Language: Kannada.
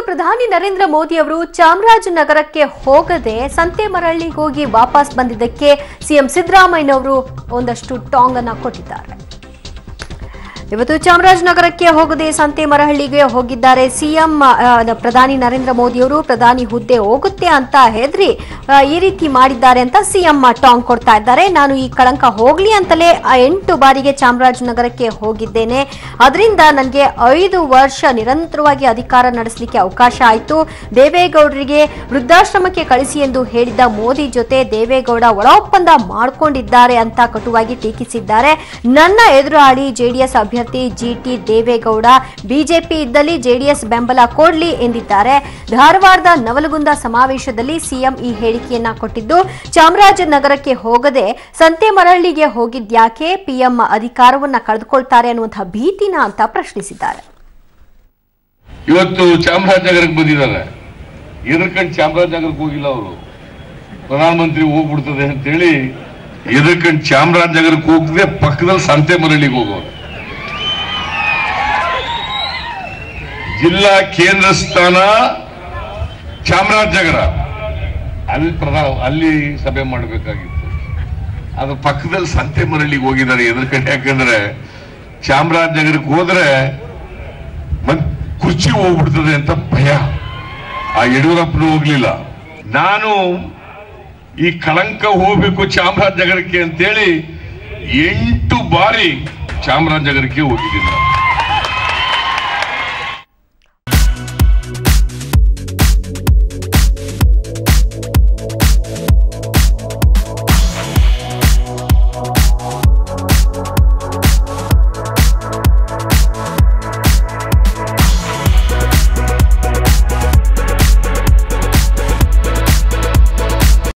ಪ್ರಧಾನಿ ನರೇಂದ್ರ ಮೋದಿ ಅವರು ಚಾಮರಾಜನಗರಕ್ಕೆ ಹೋಗದೆ ಸಂತೆಮರಳ್ಳಿಗೆ ಹೋಗಿ ವಾಪಸ್ ಬಂದಿದ್ದಕ್ಕೆ ಸಿಎಂ ಸಿದ್ದರಾಮಯ್ಯ ಅವರು ಒಂದಷ್ಟು ಟಾಂಗ್ ಅನ್ನು ಕೊಟ್ಟಿದ್ದಾರೆ. ಇವತ್ತು ಚಾಮರಾಜನಗರಕ್ಕೆ ಹೋಗದೆ ಸಂತೆಮರಹಳ್ಳಿಗೆ ಹೋಗಿದ್ದಾರೆ ಸಿಎಂ. ಪ್ರಧಾನಿ ನರೇಂದ್ರ ಮೋದಿ ಅವರು ಪ್ರಧಾನಿ ಹುದ್ದೆ ಹೋಗುತ್ತೆ ಅಂತ ಹೆದರಿ ಈ ರೀತಿ ಮಾಡಿದ್ದಾರೆ ಅಂತ ಸಿಎಂ ಟಾಂಗ್ ಕೊಡ್ತಾ ಇದ್ದಾರೆ. ನಾನು ಈ ಕಳಂಕ ಹೋಗ್ಲಿ ಅಂತಲೇ 8 ಬಾರಿಗೆ ಚಾಮರಾಜನಗರಕ್ಕೆ ಹೋಗಿದ್ದೇನೆ. ಅದರಿಂದ ನನಗೆ 5 ವರ್ಷ ನಿರಂತರವಾಗಿ ಅಧಿಕಾರ ನಡೆಸಲಿಕ್ಕೆ ಅವಕಾಶ ಆಯಿತು. ದೇವೇಗೌಡರಿಗೆ ವೃದ್ಧಾಶ್ರಮಕ್ಕೆ ಕಳಿಸಿ ಎಂದು ಹೇಳಿದ್ದ ಮೋದಿ ಜೊತೆ ದೇವೇಗೌಡ ಒಳ ಒಪ್ಪಂದ ಮಾಡಿಕೊಂಡಿದ್ದಾರೆ ಅಂತ ಕಟುವಾಗಿ ಟೀಕಿಸಿದ್ದಾರೆ. ನನ್ನ ಎದುರಾಳಿ ಜೆಡಿಎಸ್ ಅಭ್ಯರ್ಥಿ ಜಿಟಿ ದೇವೇಗೌಡ ಬಿಜೆಪಿ ಇದ್ದಲ್ಲಿ ಜೆಡಿಎಸ್ ಬೆಂಬಲ ಕೊಡ್ಲಿ ಎಂದಿದ್ದಾರೆ. ಧಾರವಾಡದ ನವಲಗುಂದ ಸಮಾವೇಶದಲ್ಲಿ ಸಿಎಂ ಈ ಹೇಳಿಕೆಯನ್ನ ಕೊಟ್ಟಿದ್ದು, ಚಾಮರಾಜನಗರಕ್ಕೆ ಹೋಗದೆ ಸಂತೆಮರಳ್ಳಿಗೆ ಹೋಗಿದ್ಯಾಕೆ, ಪಿಎಂ ಅಧಿಕಾರವನ್ನ ಕಳೆದುಕೊಳ್ತಾರೆ ಅನ್ನುವಂತಹ ಭೀತಿನ ಅಂತ ಪ್ರಶ್ನಿಸಿದ್ದಾರೆ. ಇವತ್ತು ಚಾಮರಾಜನಗರಕ್ಕೆ ಬಂದಿದ್ದಾರೆ, ಎದರ್ಕಂಡು ಚಾಮರಾಜನಗರಕ್ಕೆ ಹೋಗಿಲ್ಲ. ಅವರು ಪ್ರಧಾನಮಂತ್ರಿ ಹೋಗ್ಬಿಡ್ತದೆ ಅಂತೇಳಿ ಎದರ್ಕಂಡು ಚಾಮರಾಜನಗರಕ್ಕೆ ಹೋಗದೆ ಪಕ್ಕದಲ್ಲಿ ಸಂತೆಮರಳ್ಳಿಗೆ ಹೋಗೋರು. ಜಿಲ್ಲಾ ಕೇಂದ್ರ ಸ್ಥಾನ ಚಾಮರಾಜನಗರ, ಅಲ್ಲಿ ಸಭೆ ಮಾಡಬೇಕಾಗಿತ್ತು. ಅದ್ರ ಪಕ್ಕದಲ್ಲಿ ಸಂತೆಮರಳ್ಳಿಗೆ ಹೋಗಿದ್ದಾರೆ ಎದರ್ಕಂಡು. ಯಾಕಂದ್ರೆ ಚಾಮರಾಜನಗರಕ್ಕೆ ಹೋದ್ರೆ ಕುರ್ಚಿ ಹೋಗ್ಬಿಡ್ತದೆ ಅಂತ ಭಯ. ಆ ಯಡಿಯೂರಪ್ಪನು ಹೋಗ್ಲಿಲ್ಲ. ನಾನು ಈ ಕಳಂಕ ಹೋಗ್ಬೇಕು ಚಾಮರಾಜನಗರಕ್ಕೆ ಅಂತೇಳಿ 8 ಬಾರಿ ಚಾಮರಾಜನಗರಕ್ಕೆ ಹೋಗಿದ್ದೀನಿ.